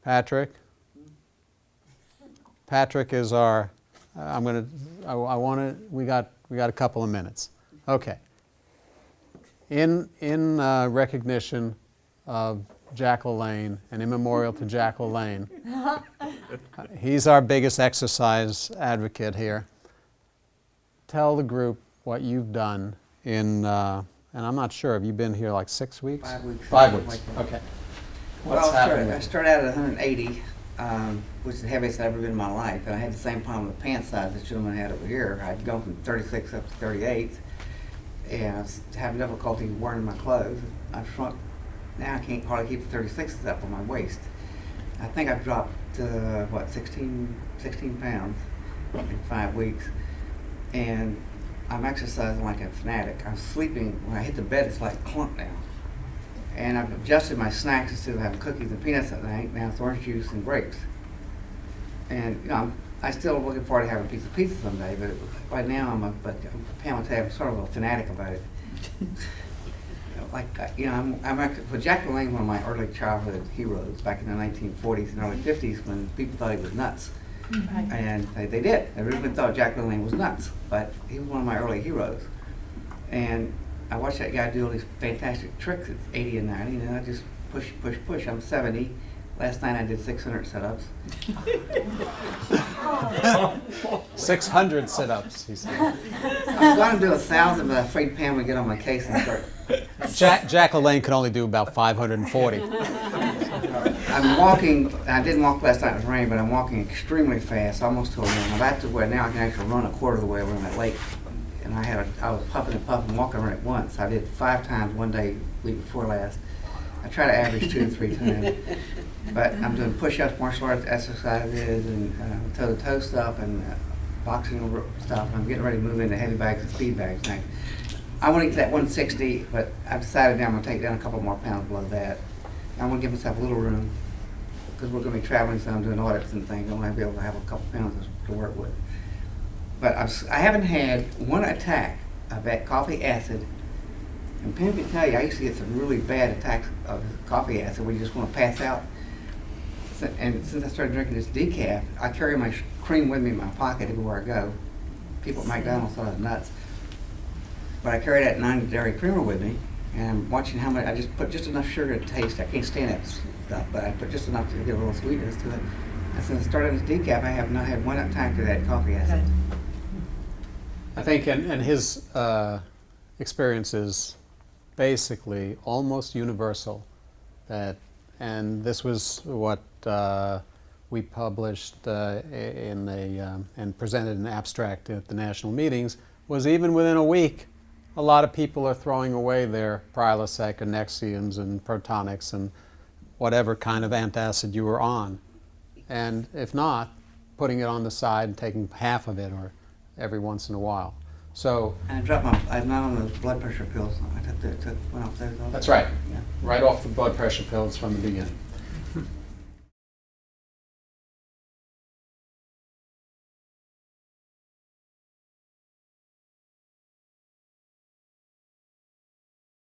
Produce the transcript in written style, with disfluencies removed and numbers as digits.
Patrick? Patrick is our, we got a couple of minutes. Okay. In recognition of Jack LaLanne and in memorial to Jack LaLanne, he's our biggest exercise advocate here. Tell the group what you've done in, and I'm not sure, have you been here like 6 weeks? 5 weeks. 5 weeks, okay. What's Well, happened? I started out at 180, which is the heaviest I've ever been in my life. And I had the same problem with pant size this gentleman had over here. I'd gone from 36 up to 38, and I was having difficulty wearing my clothes. I've shrunk. Now I can't hardly keep the 36s up on my waist. I think I've dropped, 16 pounds in 5 weeks. And I'm exercising like a fanatic. I'm sleeping, when I hit the bed, it's like clunk now. And I've adjusted my snacks. Instead of having cookies and peanuts at night, now it's orange juice and grapes. And I'm still looking forward to having a piece of pizza someday, but right now Pam would say I'm sort of a fanatic about it. But Jack LaLanne, one of my early childhood heroes back in the 1940s and early 50s when people thought he was nuts. Right. And they did. Everyone thought Jack LaLanne was nuts, but he was one of my early heroes. And I watched that guy do all these fantastic tricks at 80 and 90, and I just push. I'm 70. Last night I did 600 sit-ups. 600 sit-ups, he said. I was going to do 1,000, but I'm afraid Pam would get on my case and start. Jack LaLanne could only do about 540. I'm walking, I didn't walk last night, it was raining, but I'm walking extremely fast, almost to a run. I'm back to where now I can actually run a quarter of the way around that lake. And I was puffing and puffing, walking around it once. I did 5 times one day, week before last. I try to average 2 to 3 times. But I'm doing push-ups, martial arts exercises, and toe-to-toe stuff, and boxing stuff. I'm getting ready to move into heavy bags and speed bags next. I want to get to that 160, but I've decided now I'm going to take down a couple more pounds below that. I want to give myself a little room, because we're going to be traveling some, doing audits and things. I want to be able to have a couple pounds to work with. But I haven't had one attack of that coffee acid. And Pam can tell you, I used to get some really bad attacks of coffee acid where you just want to pass out. And since I started drinking this decaf, I carry my cream with me in my pocket everywhere I go. People at McDonald's thought I was nuts. But I carry that 90 dairy creamer with me, and I'm watching how much, I just put just enough sugar to taste. I can't stand that stuff, but I put just enough to get a little sweetness to it. And since I started this decaf, I have not had one attack of that coffee acid. I think, and his experience is basically almost universal. And this was what we published and presented an abstract at the national meetings, was even within a week, a lot of people are throwing away their Prilosec and Nexiums and Protonics and whatever kind of antacid you were on. And if not, putting it on the side and taking half of it or every once in a while. So And I dropped I'm not on those blood pressure pills. I took one off those. that's right. Yeah. Right off the blood pressure pills from the beginning.